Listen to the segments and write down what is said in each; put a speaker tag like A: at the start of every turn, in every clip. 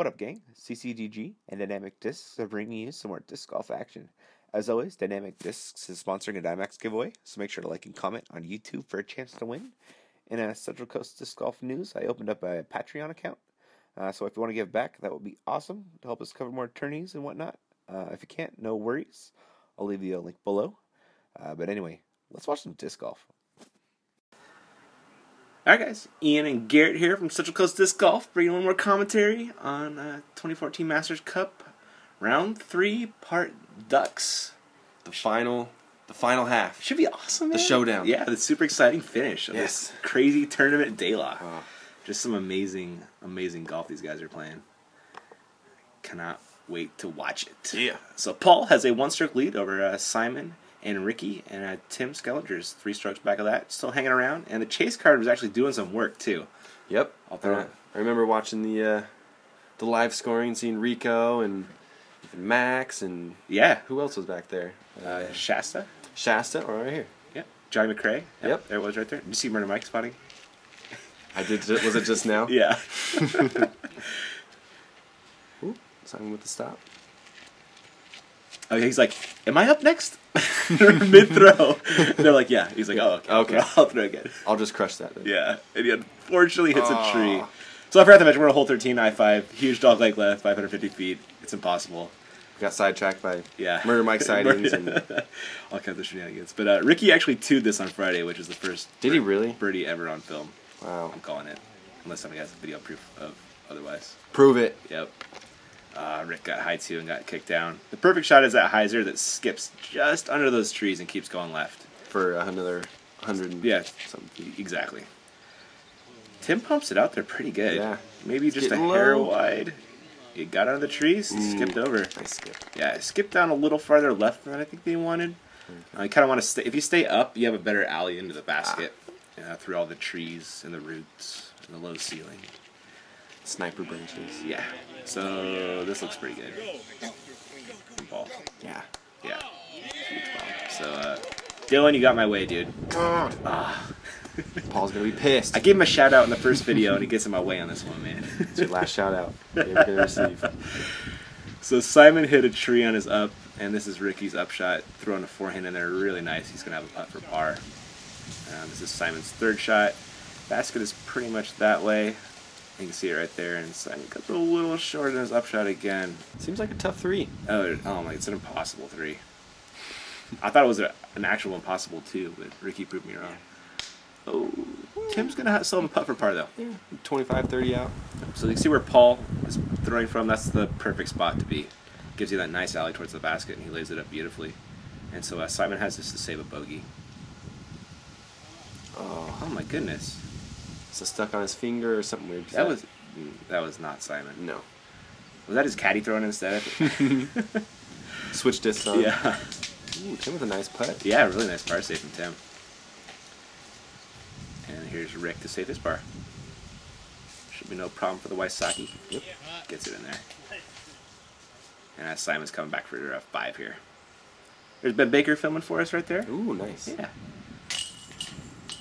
A: What up, gang? CCDG and Dynamic Discs are bringing you some more disc golf action. As always, Dynamic Discs is sponsoring a Dimax giveaway, so make sure to like and comment on YouTube for a chance to win. In Central Coast Disc Golf news, I opened up a Patreon account, so if you want to give back, that would be awesome to help us cover more tourneys and whatnot. If you can't, no worries. I'll leave you a link below. But anyway, let's watch some disc golf. Alright guys, Ian and Garrett here from Central Coast Disc Golf, bringing one more commentary on 2014 Masters Cup, Round 3, Part Ducks.
B: The final half.
A: Should be awesome, man.
B: The showdown.
A: Yeah, the super exciting finish of this crazy tournament day-long.
B: Oh.
A: Just some amazing, amazing golf these guys are playing. Cannot wait to watch it.
B: Yeah.
A: So Paul has a one-stroke lead over Simon and Ricky, and Tim Skellinger's 3 strokes back of that, still hanging around. And the chase card was actually doing some work too.
B: Yep. I remember watching the live scoring, seeing Rico and Max and who else was back there?
A: Shasta.
B: Shasta, right here.
A: Yep. Johnny McRae.
B: Yep.
A: There it was right there. Did you see Murder Mike spotting?
B: I did. Was it just now?
A: Yeah.
B: Ooh, Simon with the stop.
A: Oh, he's like, am I up next? Mid-throw. They're like, yeah. He's like, oh, okay. I'll throw again.
B: I'll just crush that then.
A: Yeah. And he unfortunately hits a tree. So I forgot to mention, we're on hole 13, I-5. Huge dog leg left, 550 feet. It's impossible.
B: We got sidetracked by Murder Mike sightings. And
A: all kinds of shenanigans. But Ricky actually 2'd this on Friday, which is the first
B: Did he really?
A: birdie ever on film.
B: Wow.
A: I'm calling it. Unless somebody has video proof of otherwise.
B: Prove it.
A: Yep. Rick got high 2 and got kicked down. The perfect shot is that hyzer that skips just under those trees and keeps going left.
B: For another 100
A: something feet. Exactly. Tim pumps it out there pretty good.
B: Yeah.
A: Maybe just a hair wide. He got under the trees, skipped over.
B: Nice skip.
A: Yeah, skipped down a little farther left than I think they wanted. You kind of want to stay. If you stay up, you have a better alley into the basket through all the trees and the roots and the low ceiling.
B: Sniper branches.
A: Yeah. So this looks pretty good. Ball.
B: Yeah.
A: Yeah. Huge ball. So Dylan, you got my way, dude.
B: Paul's gonna be pissed.
A: I gave him a shout out in the first video, and he gets in my way on this one, man.
B: It's your last shout out you're gonna receive.
A: So Simon hit a tree on his up, and this is Ricky's up shot, throwing a forehand in there, really nice. He's gonna have a putt for par. This is Simon's 3rd shot. Basket is pretty much that way. You can see it right there, and Simon got a little short in his upshot again.
B: Seems like a tough 3.
A: Oh my! It's an impossible 3. I thought it was an actual impossible 2, but Ricky proved me wrong. Oh, Tim's gonna still have a putt for par though.
B: Yeah, 25, 30 out.
A: So you can see where Paul is throwing from. That's the perfect spot to be. Gives you that nice alley towards the basket, and he lays it up beautifully. And so Simon has this to save a bogey. Oh my goodness!
B: Is it stuck on his finger or something weird?
A: That was not Simon.
B: No.
A: Was that his caddy throwing instead?
B: Switch discs on.
A: Yeah.
B: Ooh, Tim with a nice putt.
A: Yeah, really nice par save from Tim. And here's Rick to save his par. Should be no problem for the Wysocki.
B: Yep.
A: Gets it in there. And Simon's coming back for 5 here. There's Ben Baker filming for us right there.
B: Ooh, nice.
A: Yeah.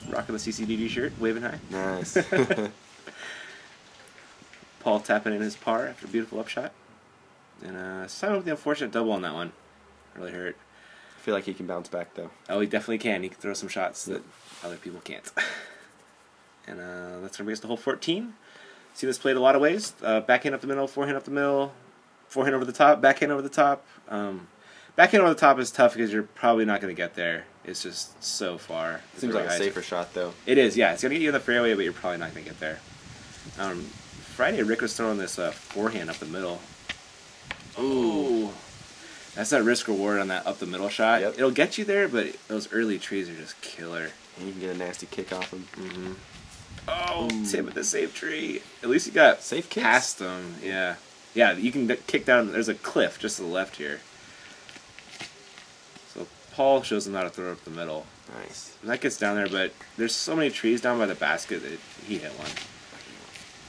A: Rocking the CCDD shirt, waving high.
B: Nice.
A: Paul tapping in his par after a beautiful upshot. And Simon with the unfortunate double on that one. Really hurt.
B: I feel like he can bounce back, though.
A: Oh, he definitely can. He can throw some shots that other people can't. And that's going to bring us to hole 14. See this played a lot of ways. Backhand up the middle, forehand up the middle, forehand over the top, backhand over the top. Backhand over the top is tough because you're probably not going to get there. It's just so far.
B: Seems like a safer shot, though.
A: It is, yeah. It's going to get you in the fairway, but you're probably not going to get there. Friday, Rick was throwing this forehand up the middle. Ooh. That's that risk reward on that up the middle shot.
B: Yep.
A: It'll get you there, but those early trees are just killer.
B: And you can get a nasty kick off him.
A: Mm-hmm. Oh, Tim with the safe tree. At least you got
B: safe kicks
A: past them. Yeah. Yeah, you can kick down. There's a cliff just to the left here. So Paul shows him how to throw up the middle.
B: Nice.
A: And that gets down there, but there's so many trees down by the basket that he hit one.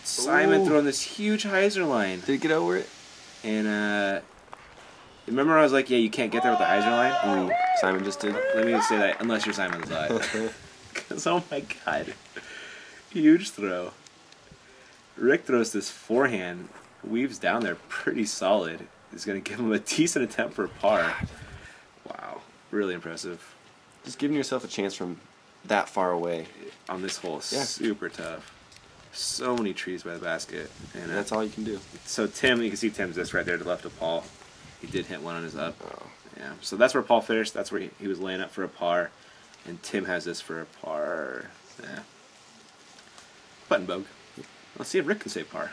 A: Simon throwing this huge hyzer line.
B: Did he get over it?
A: And remember I was like, yeah, you can't get there with the hyzer line?
B: Simon just did.
A: Let me just say that, unless you're Simon's side. Because, oh my god. Huge throw. Rick throws this forehand weaves down there pretty solid. Is going to give him a decent attempt for a par. Wow, really impressive.
B: Just giving yourself a chance from that far away
A: on this hole.
B: Yeah.
A: Super tough. So many trees by the basket,
B: and that's all you can do.
A: So Tim, you can see Tim's just right there to the left of Paul. He did hit one on his up.
B: Oh.
A: Yeah. So that's where Paul finished. That's where he was laying up for a par, and Tim has this for a par. Yeah. Button bug. Let's see if Rick can say par.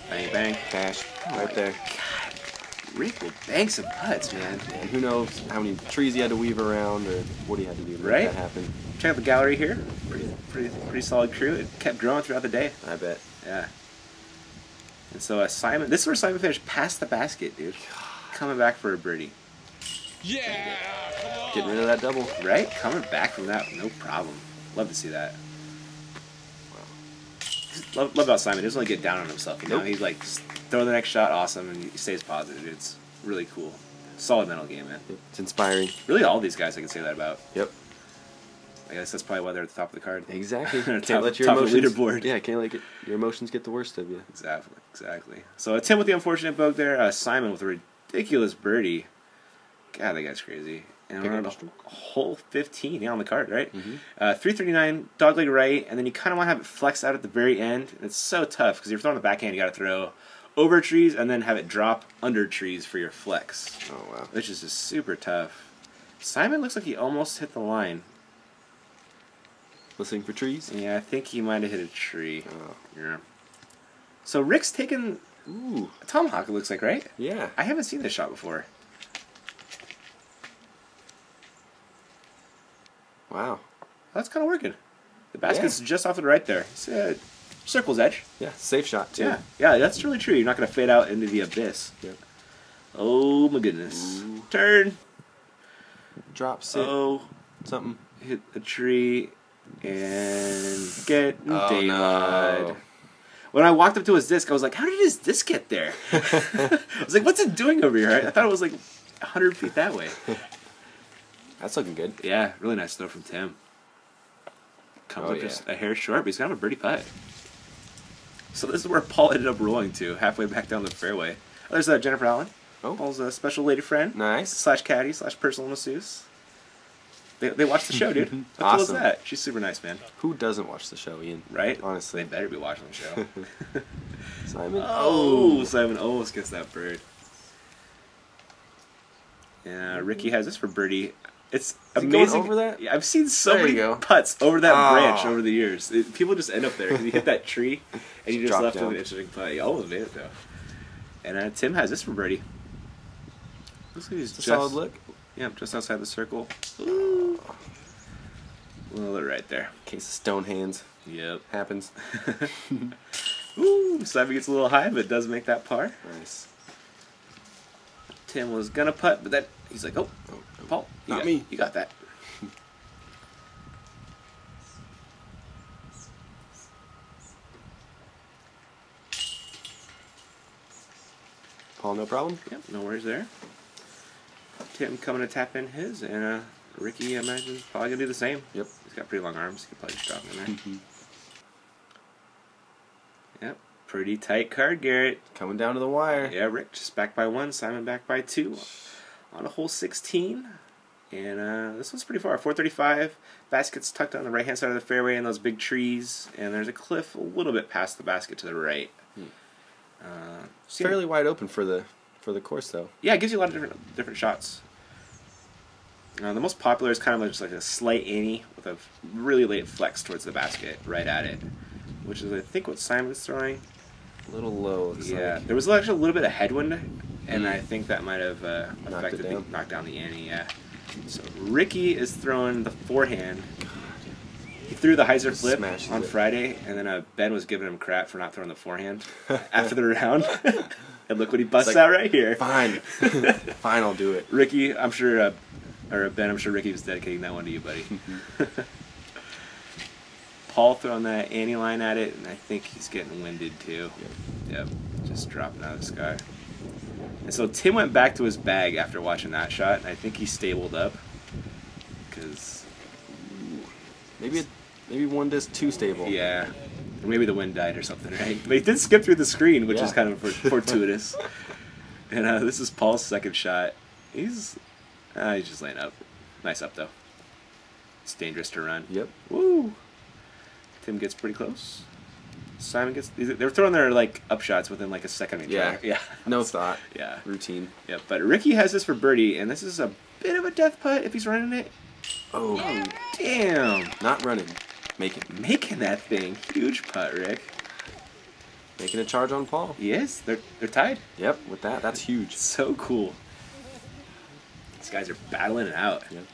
A: Bang bang.
B: Cash right there.
A: God, Rick will bang some putts, man.
B: And who knows how many trees he had to weave around or what he had to do to make that happen.
A: Check out the gallery here. Pretty solid crew. It kept growing throughout the day.
B: I bet.
A: Yeah. And so Simon, this is where Simon finished past the basket, dude. Coming back for a birdie.
C: Yeah, come on.
B: Getting rid of that double.
A: Right? Coming back from that, no problem. Love to see that. Love about Simon. He doesn't really get down on himself. You know, he's like, just throw the next shot, awesome, and he stays positive. It's really cool. Solid mental game, man.
B: It's inspiring.
A: Really, all these guys I can say that about.
B: Yep.
A: I guess that's probably why they're at the top of the card.
B: Exactly.
A: Can't let your emotions, leaderboard.
B: Yeah, can't let your emotions get the worst of you.
A: Exactly. So Tim with the unfortunate bug there. Simon with a ridiculous birdie. God, that guy's crazy. And we're on hole 15, on the card, right? 339, dogleg right, and then you kind of want to have it flex out at the very end. And it's so tough because you're throwing the backhand, you got to throw over trees and then have it drop under trees for your flex.
B: Oh, wow.
A: Which is just super tough. Simon looks like he almost hit the line.
B: Listening for trees?
A: Yeah, I think he might have hit a tree.
B: Oh.
A: Yeah. So Rick's taking a tomahawk, it looks like, right?
B: Yeah.
A: I haven't seen this shot before.
B: Wow.
A: That's kind of working. The basket's just off to the right there. It's circle's edge.
B: Yeah, safe shot, too.
A: Yeah, that's really true. You're not going to fade out into the abyss.
B: Yep.
A: Oh, my goodness.
B: Ooh.
A: Turn.
B: Drop, sit.
A: Oh.
B: Something.
A: Hit a tree. And get
B: daylight. No.
A: When I walked up to his disc, I was like, how did his disc get there? I was like, what's it doing over here? I thought it was like 100 feet that way.
B: That's looking good.
A: Yeah, really nice throw from Tim. Comes up just a hair short, but he's going to have a birdie putt. So this is where Paul ended up rolling to, halfway back down the fairway. Oh, there's Jennifer Allen.
B: Oh.
A: Paul's a special lady friend.
B: Nice.
A: / caddy / personal masseuse. They watch the show, dude. How
B: awesome.
A: cool is that? She's super nice, man.
B: Who doesn't watch the show, Ian?
A: Right?
B: Honestly.
A: They better be watching the show.
B: Simon.
A: Oh, Simon almost gets that bird. Yeah, Ricky has this for birdie. It's amazing.
B: Over that?
A: Yeah, I've seen so many putts over that branch over the years. People just end up there because you hit that tree and you just left with an interesting putt. You almost made it though. And Tim has this for birdie. Looks like he's just
B: a solid look.
A: Yeah, just outside the circle. Ooh. A little bit right there.
B: Case of stone hands.
A: Yep.
B: Happens.
A: Ooh, Simon gets a little high, but does make that par.
B: Nice.
A: Tim was gonna putt, but then he's like, oh, Paul,
B: not me.
A: You got that.
B: Paul, no problem?
A: Yep, no worries there. Tim coming to tap in his, and Ricky, I imagine, is probably going to do the same.
B: Yep.
A: He's got pretty long arms. He can probably just drop him in there. Yep, pretty tight card, Garrett.
B: Coming down to the wire.
A: Yeah, Rick just back by 1, Simon back by 2 on a hole 16. And this one's pretty far, 435. Basket's tucked on the right-hand side of the fairway in those big trees. And there's a cliff a little bit past the basket to the right.
B: It's fairly wide open for the course, though.
A: Yeah, it gives you a lot of different shots. The most popular is kind of just like a slight ante with a really late flex towards the basket, right at it. Which is, I think, what Simon's throwing.
B: A little low, looks like.
A: There was actually a little bit of headwind, and I think that might have knocked down the ante, yeah. So Ricky is throwing the forehand. He threw the hyzer flip on Friday, and then Ben was giving him crap for not throwing the forehand after the round. And look what he busts out right here.
B: Fine. Fine, I'll do it.
A: Ricky, I'm sure, or Ben, I'm sure Ricky was dedicating that one to you, buddy. Paul throwing that ante line at it, and I think he's getting winded too. Yep. Just dropping out of the sky. And so Tim went back to his bag after watching that shot, and I think he stabled up. Because
B: maybe one disc too stable.
A: Yeah. Or maybe the wind died or something, right? But he did skip through the screen, which is kind of fortuitous. And this is Paul's second shot. He's just laying up. Nice up, though. It's dangerous to run.
B: Yep.
A: Woo! Tim gets pretty close. Simon gets... They're throwing their, like, up shots within, like, a second of each other. Yeah.
B: No thought.
A: Yeah.
B: Routine.
A: Yeah, but Ricky has this for birdie, and this is a bit of a death putt if he's running it.
B: Oh.
A: Damn.
B: Not running. Making
A: that thing. Huge putt, Rick.
B: Making a charge on Paul.
A: Yes, they're tied.
B: Yep, with that, that's huge.
A: So cool. These guys are battling it out.
B: Yep.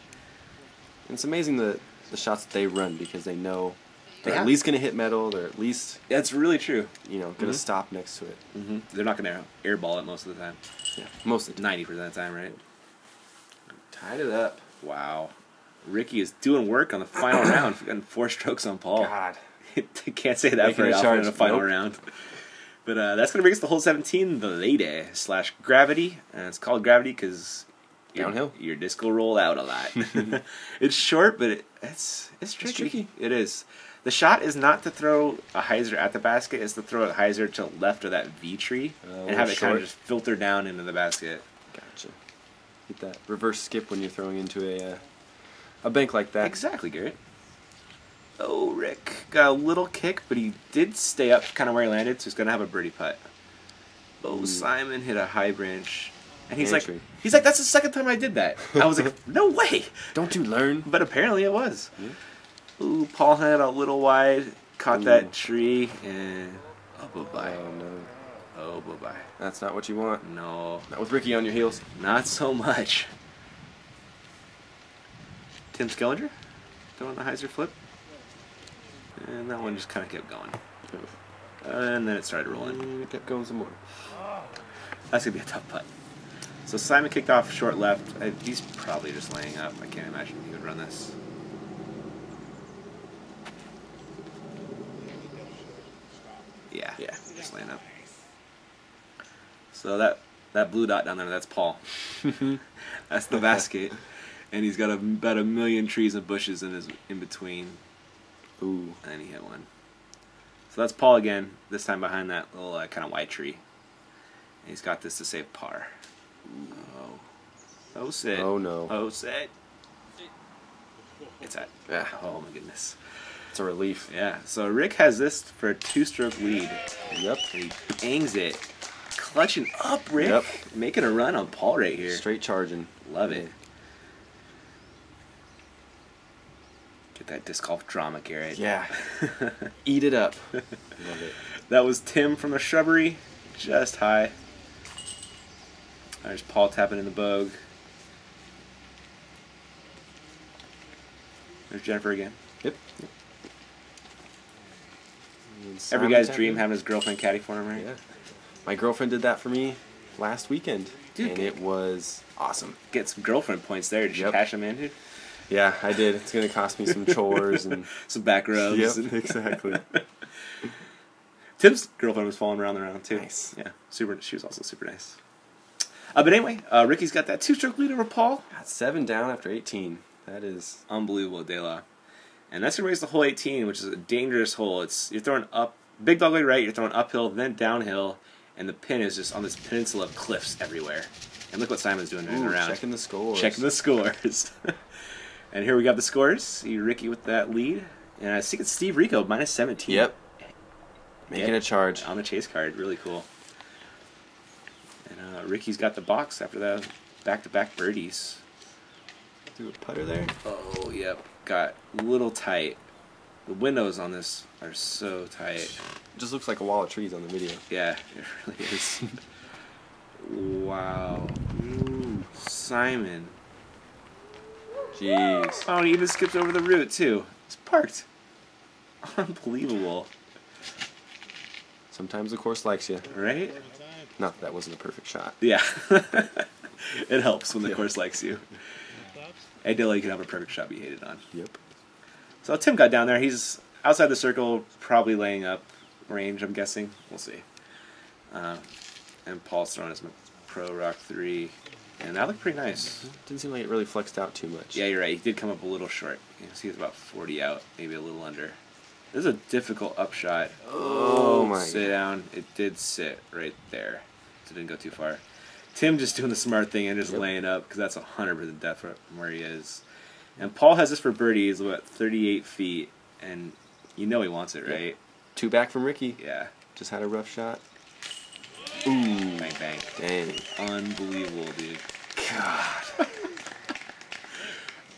B: And it's amazing the shots that they run because they know they're at least going to hit metal. They're at least...
A: That's really true.
B: You know, going to stop next to it.
A: They're not going to airball it most of the time.
B: Yeah, most of the time.
A: 90% of the time, right?
B: Tied it up.
A: Wow. Ricky is doing work on the final round. Getting 4 strokes on Paul.
B: God.
A: Can't say that very often in a final round. But that's going to bring us to hole 17, the lady / gravity. And it's called gravity because
B: downhill.
A: Your disc will roll out a lot. It's short, but it's tricky. It is. The shot is not to throw a hyzer at the basket. It's to throw a hyzer to the left of that V tree and have it kind of just filter down into the basket.
B: Gotcha. Get that reverse skip when you're throwing into a bank like that.
A: Exactly, Garrett. Oh, Rick got a little kick, but he did stay up kind of where he landed, so he's going to have a birdie putt. Oh, Simon hit a high branch. And he's like, that's the second time I did that. I was like, no way.
B: Don't you learn?
A: But apparently it was. Yeah. Ooh, Paul had a little wide, caught that tree, and bye-bye.
B: Oh, no.
A: Oh, bye-bye.
B: That's not what you want.
A: No.
B: Not with Ricky on your heels.
A: Not so much. Tim Skillinger throwing the hyzer flip. And that one just kind of kept going. And then it started rolling.
B: It kept going some more.
A: That's going to be a tough putt. So Simon kicked off short left. He's probably just laying up. I can't imagine he would run this. Yeah, just laying up. So that blue dot down there, that's Paul. That's the basket. And he's got about a million trees and bushes in between.
B: Ooh.
A: And then he hit one. So that's Paul again, this time behind that little kind of white tree. And he's got this to save par. Oh. Oh, sit.
B: Oh, no.
A: Oh, sit. It's at.
B: Yeah.
A: Oh, my goodness.
B: It's a relief.
A: Yeah. So Rick has this for a 2-stroke lead.
B: Yep.
A: And he bangs it. Clutching up, Rick.
B: Yep.
A: Making a run on Paul right here.
B: Straight charging.
A: Love it. Get that disc golf drama, Garrett.
B: Yeah. Eat it up. Love it.
A: That was Tim from the shrubbery. Just high. There's Paul tapping in the bogue. There's Jennifer again.
B: Yep.
A: Every guy's dream having his girlfriend caddy for him, right?
B: Yeah. My girlfriend did that for me last weekend.
A: Dude,
B: and it was awesome.
A: Get some girlfriend points there. Did you cash them in, dude?
B: Yeah, I did. It's going to cost me some chores and
A: some back rubs.
B: Yep, exactly.
A: Tim's girlfriend was following around the round too.
B: Nice.
A: Yeah, super. She was also super nice. But anyway, Ricky's got that 2-stroke lead over Paul.
B: Got 7 down after 18. That is
A: unbelievable, De La. And that's gonna raise the hole 18, which is a dangerous hole. You're throwing up, big dog leg right. You're throwing uphill, then downhill, and the pin is just on this peninsula of cliffs everywhere. And look what Simon's doing during the round.
B: Checking the scores.
A: Checking the scores. And here we got the scores. See Ricky with that lead, and I think it's Steve Rico minus 17.
B: Yep. Making a charge
A: on the chase card. Really cool. And Ricky's got the box after the back-to-back birdies.
B: Threw a putter there.
A: Oh, yep. Got a little tight. The windows on this are so tight.
B: It just looks like a wall of trees on the video.
A: Yeah, it really is. Wow. Ooh, Simon.
B: Jeez.
A: Oh, he even skipped over the root, too. It's parked. Unbelievable.
B: Sometimes the course likes you.
A: Right?
B: Not that wasn't a perfect shot.
A: Yeah. It helps when the course likes you. Hey, Dylan, you can have a perfect shot be hated on.
B: Yep.
A: So Tim got down there. He's outside the circle, probably laying up range, I'm guessing. We'll see. And Paul's throwing his Pro Rock 3. And that looked pretty nice.
B: Didn't seem like it really flexed out too much.
A: Yeah, you're right. He did come up a little short. You see, he's about 40 out, maybe a little under.
B: This is a difficult upshot. Oh my! Sit
D: God.
B: down. It did sit right there, so it didn't go too far. Tim just doing the smart thing and just laying up because that's 100% depth from where he is. And Paul has this for birdie. He's about 38 feet, and you know he wants it, right?
D: 2 back from Ricky.
B: Yeah.
D: Just had a rough shot.
B: Ooh. Bang, bang.
D: Dang.
B: Unbelievable, dude.
D: God.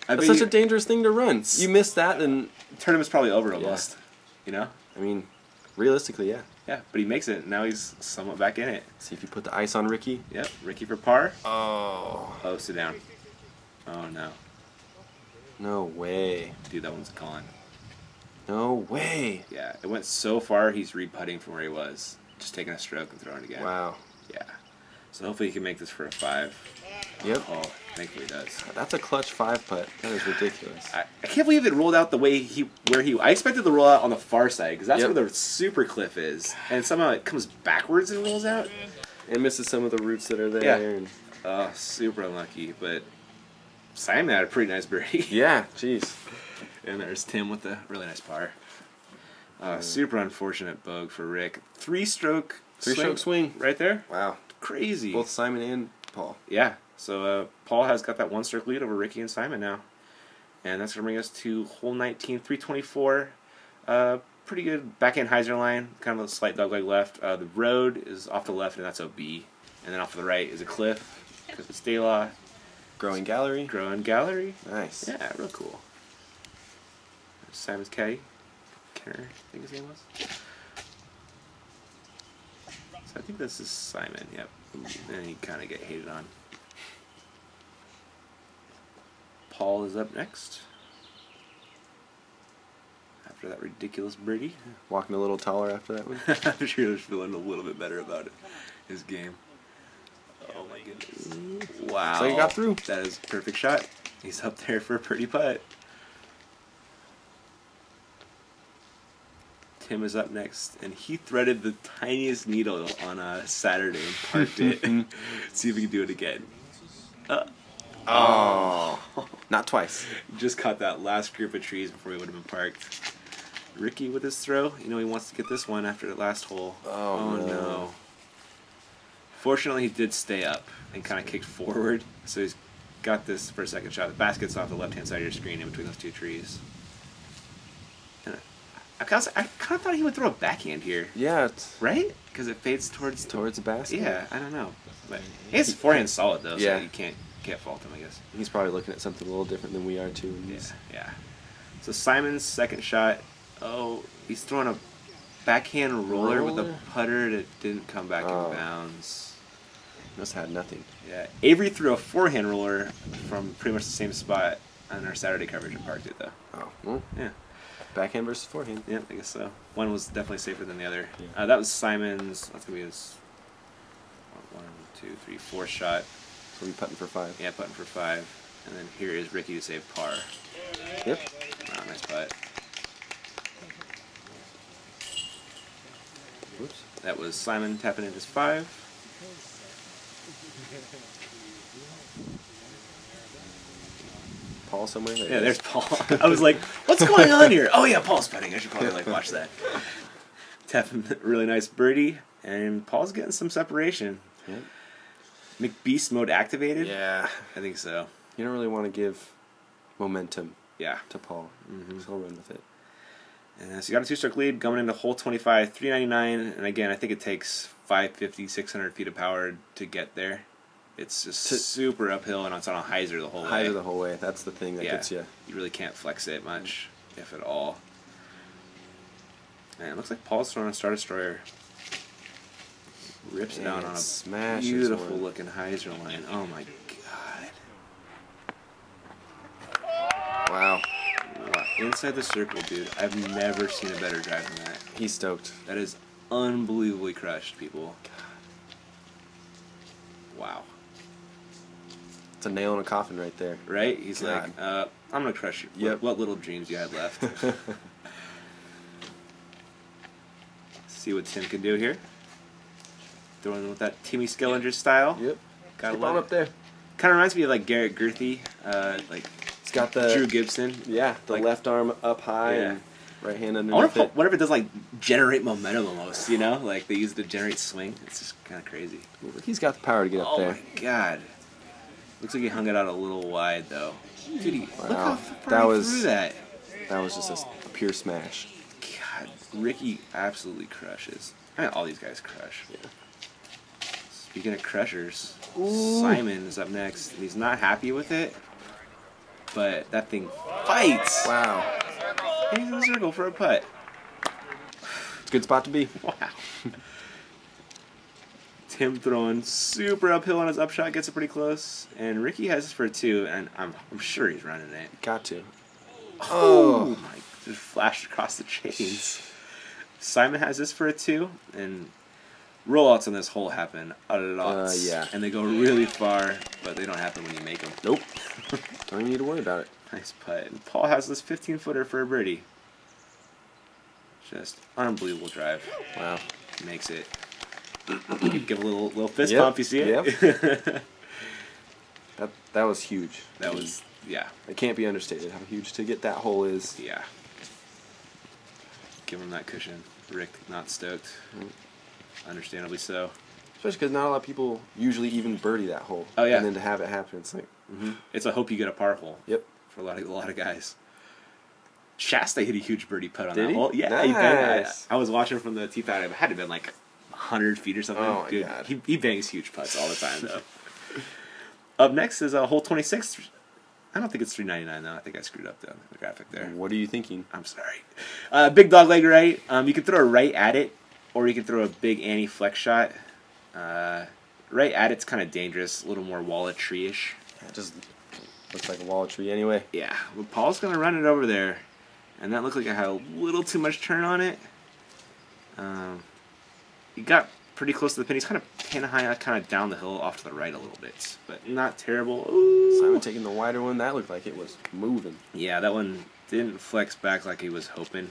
B: I
D: That's
B: mean,
D: such a dangerous thing to run. You miss that, and
B: the tournament's probably over almost. You know?
D: I mean, realistically, yeah.
B: Yeah, but he makes it. Now he's somewhat back in it.
D: See if you put the ice on Ricky.
B: Yep, Ricky for par.
D: Oh.
B: Oh, sit down. Oh, no.
D: No way.
B: Dude, that one's gone.
D: No way.
B: Yeah, it went so far, he's re-putting from where he was. Just taking a stroke and throwing again.
D: Wow.
B: Yeah. So hopefully he can make this for a 5.
D: Yep.
B: Oh, thankfully he does.
D: That's a clutch 5 putt. That is ridiculous.
B: I can't believe it rolled out the way I expected to roll out on the far side because that's
D: Yep.
B: where the super cliff is, and somehow it comes backwards and rolls out.
D: And misses some of the roots that are there.
B: Yeah.
D: And
B: Oh, super unlucky, but Simon had a pretty nice birdie.
D: yeah, jeez.
B: And there's Tim with a really nice par. Super unfortunate bogey for Rick. 3-stroke
D: swing.
B: right there.
D: Wow.
B: Crazy.
D: Both Simon and Paul.
B: Yeah. So Paul has got that 1-stroke lead over Ricky and Simon now. And that's going to bring us to hole 19, 324. Pretty good backhand hyzer line, kind of a slight dogleg left. The road is off the left, and that's a B. And then off to the right is a cliff, because it's Daylaw.
D: Growing gallery.
B: Growing gallery.
D: Nice.
B: Yeah, real cool. Simon's caddy. Kenner, I think his name was. So I think this is Simon, yep. And he kind of get hated on. Paul is up next. After that ridiculous birdie.
D: Walking a little taller after that one.
B: I'm sure he's feeling a little bit better about it. His game. Oh my goodness. Wow.
D: So he got through.
B: That is a perfect shot. He's up there for a pretty putt. Tim is up next, and he threaded the tiniest needle on a Saturday and parked it. See if he can do it again.
D: Oh. Not twice.
B: Just caught that last group of trees before he would have been parked. Ricky with his throw. You know he wants to get this one after the last hole.
D: Oh,
B: no. Fortunately, he did stay up and kind of kicked forward, so he's got this for a second shot. The basket's off the left-hand side of your screen in between those two trees. And I kind of thought he would throw a backhand here.
D: Yeah, it's
B: Right? Because it fades towards
D: towards the basket.
B: Yeah, I don't know. But his forehand's solid, though,
D: Yeah.
B: so you can't fault him, I guess.
D: He's probably looking at something a little different than we are, too. And
B: Yeah,
D: he's-
B: yeah. So Simon's second shot, he's throwing a backhand roller with a
D: Roller?
B: putter that didn't come back
D: Oh.
B: in bounds.
D: Must have had nothing.
B: Yeah, Avery threw a forehand roller from pretty much the same spot on our Saturday coverage and parked it, though.
D: Oh. Well,
B: Yeah,
D: backhand versus forehand.
B: yeah, I guess so. One was definitely safer than the other.
D: Yeah.
B: That was Simon's, that's going to be his 1, 2, 3, 4th shot.
D: So we putting for 5.
B: Yeah, putting for 5. And then here is Ricky to save par.
D: Yep.
B: Wow, nice putt.
D: Whoops.
B: That was Simon tapping in his 5.
D: Paul somewhere. There
B: Yeah,
D: it
B: there's
D: is.
B: Paul. I was like, what's going on here? Oh yeah, Paul's putting. I should probably watch that. Tapping really nice birdie, and Paul's getting some separation.
D: Yep.
B: McBeast mode activated?
D: Yeah.
B: I think so.
D: You don't really want to give momentum
B: Yeah.
D: to Paul.
B: Mhm.
D: So he'll run with it.
B: And so you got a 2-stroke lead going into hole 25, 399, and again, I think it takes 550, 600 feet of power to get there. It's just super uphill, and it's on a hyzer the whole way.
D: Hyzer the whole way. That's the thing that
B: Yeah.
D: gets you.
B: You really can't flex it much, if at all. And it looks like Paul's throwing a Star Destroyer. Rips it down on a
D: smashes
B: beautiful
D: one.
B: looking hyzer line. Oh my god.
D: Wow.
B: Wow. Inside the circle, dude. I've never seen a better drive than that.
D: He's stoked.
B: That is unbelievably crushed, people. Wow.
D: It's a nail in a coffin right there.
B: Right? He's
D: God.
B: like, I'm going to crush you.
D: Yep.
B: What little dreams you had left. See what Tim can do here. Throwing with that Timmy Skellinger style.
D: Yep.
B: Gotta
D: Keep
B: love
D: on
B: it.
D: up there.
B: Kind of reminds me of like Garrett Gurthie, like
D: It's got the
B: Drew Gibson.
D: Yeah, the
B: Like-
D: left arm up high
B: Yeah.
D: and Right hand
B: I
D: underneath it.
B: wonder if it does like generate momentum almost, you know? Like they use it to generate swing. It's just kind of crazy.
D: He's got the power to get up there.
B: Oh my god. Looks like he hung it out a little wide though. Dude, look
D: Wow.
B: how far he threw that.
D: That was just a pure smash.
B: God, Ricky absolutely crushes. I mean, all these guys crush.
D: Yeah.
B: Speaking of crushers,
D: Ooh.
B: Simon is up next. And he's not happy with it, but that thing fights.
D: Wow.
B: And he's in the circle for a putt.
D: It's a good spot to be.
B: Wow. Tim throwing super uphill on his upshot, gets it pretty close, and Ricky has this for a 2, and I'm sure he's running it.
D: Got to.
B: Oh my! Just flashed across the chains. Simon has this for a 2, and rollouts on this hole happen a lot.
D: Yeah.
B: And they go really far, but they don't happen when you make them.
D: Nope. Don't even need to worry about it.
B: Nice putt. And Paul has this 15-footer for a birdie. Just unbelievable drive.
D: Wow.
B: Makes it. Give a little fist
D: Yep.
B: bump. You see it?
D: Yep. That was huge.
B: That was, yeah.
D: It can't be understated how huge to get that hole is.
B: Yeah. Give him that cushion. Rick not stoked. Understandably so.
D: Especially because not a lot of people usually even birdie that hole.
B: Oh, yeah.
D: And then to have it happen, it's like,
B: It's a hope you get a par hole.
D: Yep.
B: For a lot of guys. Shasta hit a huge birdie putt on
D: Did
B: that
D: he?
B: hole. Yeah,
D: Nice.
B: he banged. I was watching from the tee pad. It had to have been like 100 feet or something.
D: Oh, my
B: Dude,
D: God.
B: He bangs huge putts all the time, though. Up next is hole 26. I don't think it's 399 though. I think I screwed up the graphic there.
D: what are you thinking?
B: I'm sorry. Big dog leg right. You can throw a right at it, or you can throw a big anti-flex shot. Right at it's kind of dangerous, a little more wallet tree-ish.
D: It just looks like a wall tree anyway.
B: Yeah, well, Paul's going to run it over there, and that looked like it had a little too much turn on it. He got pretty close to the pin. He's kind of pin high, kind of down the hill off to the right a little bit, but not terrible. Ooh.
D: Simon taking the wider one. That looked like it was moving.
B: Yeah, that one didn't flex back like he was hoping.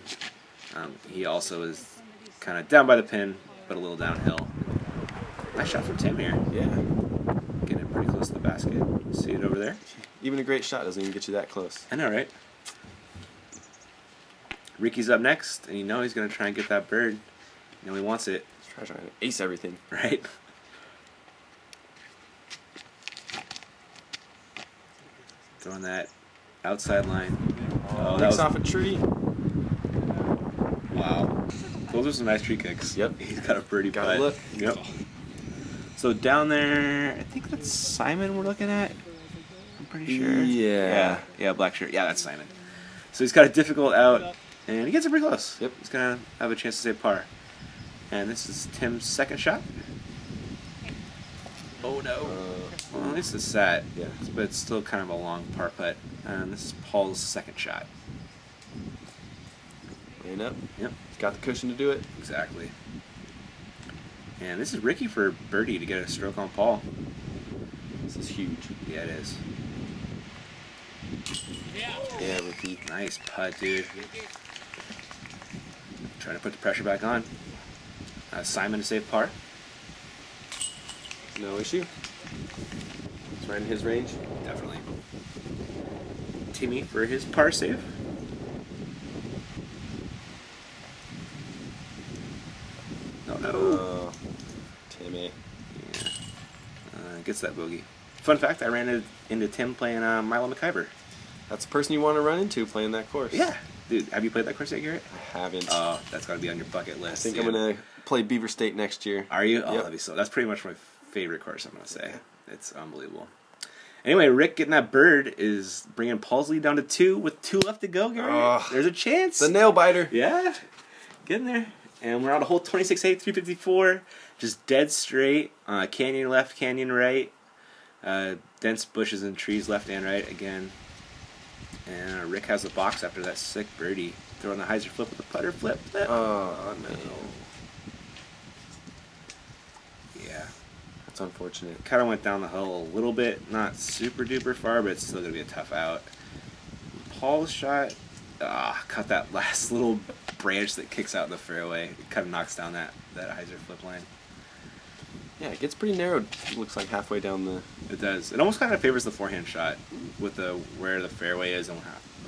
B: He also is kind of down by the pin, but a little downhill. Nice shot from Tim here.
D: Yeah.
B: Getting it pretty close to the basket. See it over there?
D: Even a great shot doesn't even get you that close.
B: I know, right? Ricky's up next, and you know he's going to try and get that bird. You know he wants it,
D: Try trying to ace everything.
B: right? Throwing that outside line. Oh, that
D: Kicks
B: was
D: off a tree.
B: wow. Those are some nice tree kicks.
D: Yep.
B: He's got a birdie
D: Gotta
B: putt.
D: look.
B: Yep. So down there, I think that's Simon we're looking at. I'm pretty sure.
D: Yeah.
B: Yeah, black shirt. Yeah, that's Simon. So he's got a difficult out, and he gets it pretty close.
D: Yep.
B: He's gonna have a chance to save par. And this is Tim's second shot. Oh no. Well, at least it's sat.
D: Yeah.
B: But it's still kind of a long par putt. And this is Paul's second shot.
D: Laying up.
B: Yep.
D: He's got the cushion to do it.
B: Exactly. And this is Ricky for birdie to get a stroke on Paul.
D: This is huge.
B: Yeah, it is.
D: Yeah, Ricky.
B: Nice putt, dude. Trying to put the pressure back on. Simon to save par.
D: No issue. It's right in his range.
B: Definitely. Timmy for his par save. No.
D: Timmy.
B: Yeah. Gets that bogey. Fun fact, I ran into Tim playing Milo McIver.
D: That's the person you want to run into playing that course.
B: Yeah. Dude, have you played that course yet, Garrett?
D: I haven't.
B: Oh, that's got to be on your bucket
D: I
B: list.
D: think
B: dude.
D: I'm going to play Beaver State next year.
B: Are you? Oh,
D: Yep.
B: that'd be so. That's pretty much my favorite course, I'm going to say. It's unbelievable. Anyway, Rick getting that bird is bringing Paul's lead down to 2 with 2 left to go, Garrett.
D: Oh.
B: There's a chance.
D: The nail biter.
B: Yeah. Getting there. And we're on a hole 26-8, 354. Just dead straight. Canyon left, canyon right. Dense bushes and trees left and right again. And Rick has the box after that sick birdie. Throwing the hyzer flip with the putter flip.
D: Oh, no.
B: Yeah.
D: That's unfortunate.
B: Kind of went down the hill a little bit. Not super duper far, but it's still going to be a tough out. Paul's shot. Cut that last little branch that kicks out in the fairway. It kind of knocks down that hyzer flip line.
D: Yeah, it gets pretty narrowed. It looks like halfway down the...
B: It does. It almost kind of favors the forehand shot with where the fairway is and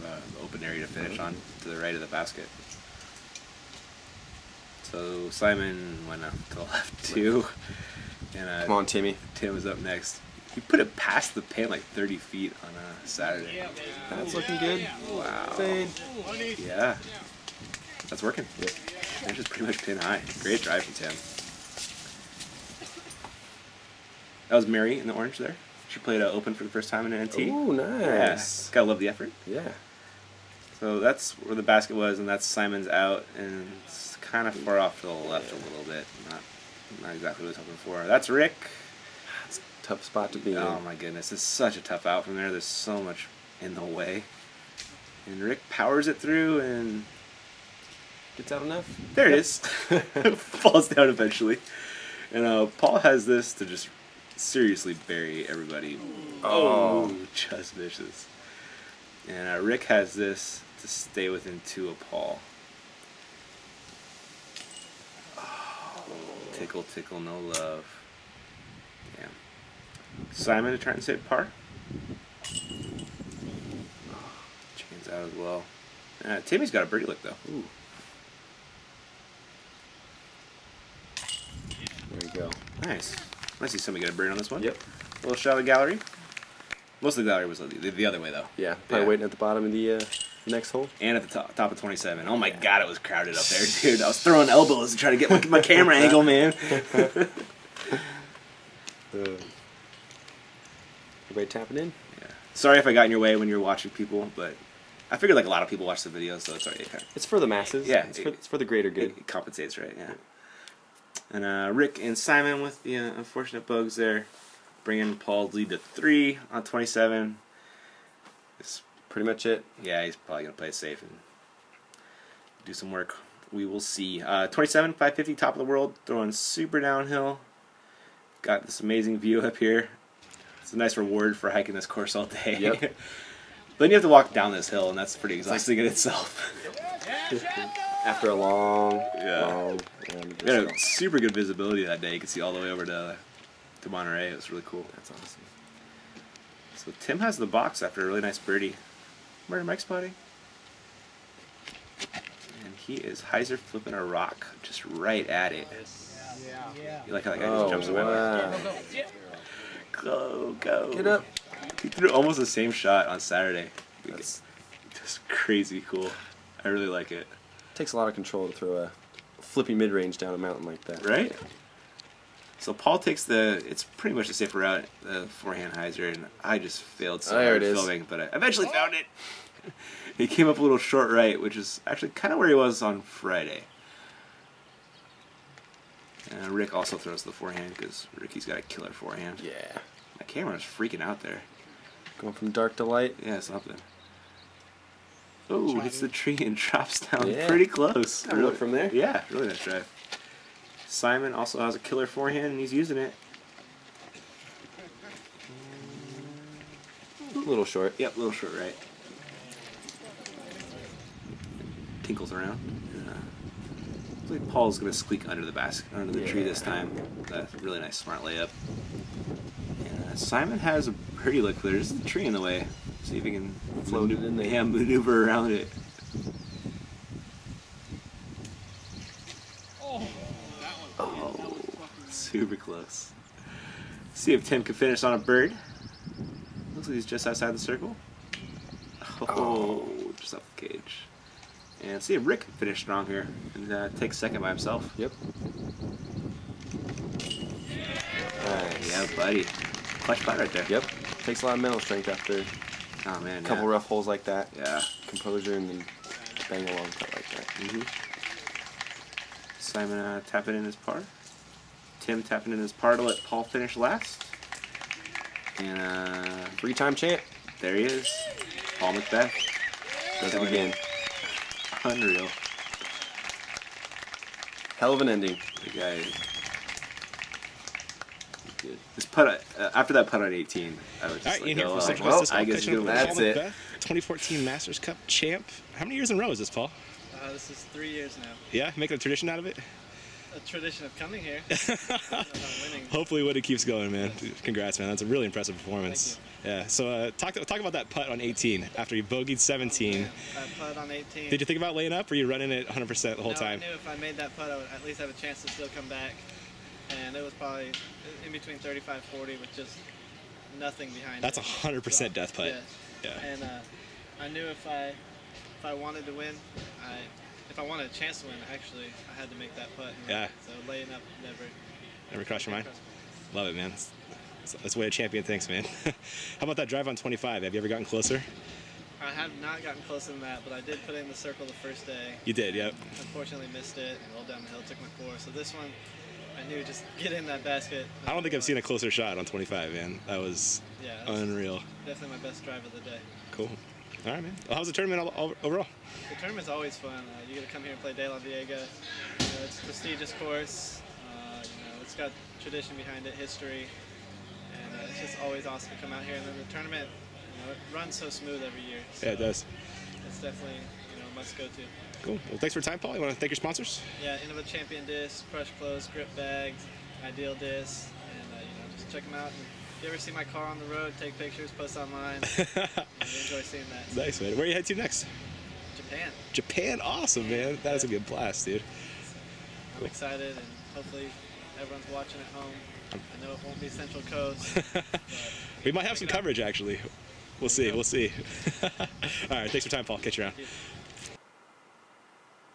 B: the open area to finish on to the right of the basket. So Simon went up to the left 2. And
D: Come on, Timmy.
B: Tim was up next. He put it past the pin like 30 feet on a Saturday.
D: That's looking good.
B: Wow.
D: Fade.
B: Yeah. That's working.
D: Yep.
B: They're just pretty much pin high. Great drive from Tim. That was Mary in the orange there. She played open for the first time in an NT.
D: Ooh, nice.
B: Yeah. Gotta love the effort.
D: Yeah.
B: So that's where the basket was, and that's Simon's out, and it's kind of far off to the left a little bit. Not exactly what I was hoping for. That's Rick.
D: It's a tough spot to be in.
B: Oh my goodness, it's such a tough out from there. There's so much in the way. And Rick powers it through, and
D: Gets out enough?
B: there it is. Falls down eventually. And Paul has this to just seriously bury everybody. Oh, just vicious. And Rick has this to stay within 2 of Paul. Oh, tickle, tickle, no love. Damn. Simon to try and save par. Chains out as well. Timmy's got a birdie lick though.
D: Ooh. There you go.
B: Nice. I see somebody get a birdie on this one.
D: Yep.
B: A little shot of the gallery. Most of the gallery was the other way though.
D: Yeah, probably
B: Yeah.
D: waiting at the bottom of the next hole.
B: And at the top of 27. Oh my god, it was crowded up there, dude. I was throwing elbows to try to get my camera angle, man.
D: Everybody tapping in?
B: Yeah. Sorry if I got in your way when you were watching people, but I figured like a lot of people watch the video, so it's alright.
D: It's for the masses.
B: Yeah,
D: It's for the greater good.
B: It compensates, right? Yeah. And Rick and Simon with the unfortunate bugs there, bringing Paul's lead to 3 on 27. It's,
D: Pretty much it.
B: yeah, he's probably gonna play it safe and do some work. We will see. 27, 550, top of the world, throwing super downhill. Got this amazing view up here. It's a nice reward for hiking this course all day.
D: Yep.
B: But then you have to walk down this hill, and that's pretty exhausting in itself.
D: After a long.
B: We had a super good visibility that day. You could see all the way over to Monterey. It was really cool.
D: That's awesome.
B: So Tim has the box after a really nice birdie. Murder Mike spotting. And he is hyzer flipping a rock just right at it. You like how that guy just jumps away?
D: Wow.
B: Go.
D: Get up.
B: He threw almost the same shot on Saturday.
D: That's,
B: Just crazy cool. I really like it.
D: takes a lot of control to throw a flippy mid-range down a mountain like that.
B: Right? So Paul takes it's pretty much the safer route, the forehand hyzer, and I just failed so
D: There
B: hard
D: it is.
B: filming, but I eventually found it. He came up a little short right, which is actually kind of where he was on Friday. And Rick also throws the forehand because Ricky's got a killer forehand.
D: Yeah.
B: My camera's freaking out there.
D: Going from dark to light.
B: Yeah, something. Oh, hits the tree and drops down
D: Yeah.
B: pretty close.
D: Good look from there.
B: Yeah, really nice drive. Simon also has a killer forehand and he's using it.
D: A little short.
B: Yep, a little short right. Tinkles around. Looks like Paul's gonna squeak under the basket, under the tree this time. That's a really nice, smart layup. And Simon has a pretty look there. There's a tree in the way. See if he can
D: Float it in there.
B: Yeah, maneuver around it. Oh, super close. See if Tim can finish on a bird. Looks like he's just outside the circle. Oh, just up the cage. And see if Rick can finish strong here and take second by himself.
D: Yep. Nice.
B: Yeah, buddy. Clutch putt right there.
D: Yep. Takes a lot of mental strength after
B: Oh, man.
D: a couple rough holes like that.
B: Yeah.
D: Composure and then bang a long putt like that.
B: Mm-hmm. Simon tapping in his par. Tim tapping in his par to let Paul finish last. And
D: Three-time champ.
B: there he is. Paul Macbeth.
D: Does it again.
B: Unreal.
D: Hell of an ending.
B: The guy. Good. This putt after that putt on 18, I was just
C: All right,
B: like,
C: in here
B: oh,
C: for Central
B: well,
C: West
B: I guess
C: Disqualification
B: you
C: for
B: do
D: That's
C: Paul
D: it.
C: Macbeth, 2014 Masters Cup champ. How many years in a row is this, Paul?
E: This is 3 years now.
C: Yeah, making a tradition out of it.
E: A tradition of coming here. I'm winning.
C: Hopefully, what it keeps going, man. Congrats, man. That's a really impressive performance.
E: Thank you.
C: Yeah. So talk about that putt on 18 after you bogeyed 17.
E: That putt on 18.
C: Did you think about laying up, or you running it 100% the whole
E: No,
C: time?
E: I knew if I made that putt, I would at least have a chance to still come back. And it was probably in between 35, 40 with just nothing behind
C: That's
E: it.
C: 100% death putt.
E: Yeah.
C: Yeah.
E: And I knew if I wanted to win, if I wanted a chance to win, actually, I had to make that putt.
C: Yeah.
E: So laying up
C: Never crossed your mind? Love it, man. That's the way a champion thinks, man. How about that drive on 25? Have you ever gotten closer?
E: I have not gotten closer than that, but I did put it in the circle the first day.
C: You did, yep.
E: Unfortunately missed it and rolled down the hill, took my 4. So this one, I knew just get in that basket.
C: I don't think I've seen a closer shot on 25, man. That was unreal.
E: Definitely my best drive of the day.
C: Cool. All right, man. Well, how's the tournament overall?
E: The tournament's always fun. You get to come here and play De La Viega. You know, it's a prestigious course. You know, it's got tradition behind it, history, and it's just always awesome to come out here. And then the tournament, you know, it runs so smooth every year. So
C: Yeah, it does.
E: It's definitely, you know, a must go to.
C: Cool. Well, thanks for your time, Paul. You want to thank your sponsors?
E: Yeah, Innova Champion Disc, Crush Clothes, Grip Bags, Ideal Disc, and you know, just check them out. And if you ever see my car on the road, take pictures, post online. You enjoy seeing that. So.
C: Nice, man. Where are you headed to next?
E: Japan.
C: Japan, awesome, man. That is a good blast, dude.
E: I'm excited, and hopefully everyone's watching at home. I know it won't be Central Coast. But
C: We might have some coverage, actually. We'll see. We'll see. All right. Thanks for your time, Paul. Catch you around.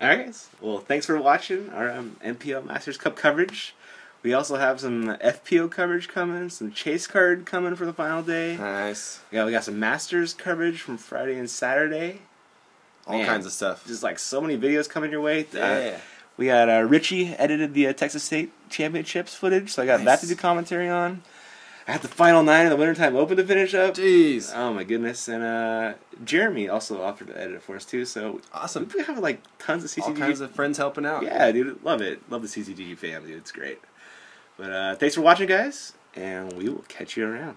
B: All right, guys. Well, thanks for watching our MPO Masters Cup coverage. We also have some FPO coverage coming, some chase card coming for the final day.
D: Nice.
B: Yeah, we got some Masters coverage from Friday and Saturday.
D: All
B: Man,
D: kinds of stuff.
B: Just like so many videos coming your way.
D: Yeah.
B: We got Richie edited the Texas State Championships footage, so I got that to do commentary on. I had the final 9 of the Wintertime Open to finish up.
D: Jeez.
B: Oh my goodness. And Jeremy also offered to edit it for us too, so
D: Awesome.
B: we have like tons of CCG.
D: All kinds of friends helping out.
B: Yeah, dude, love it. Love the CCG fam, dude. It's great. But thanks for watching, guys, and we will catch you around.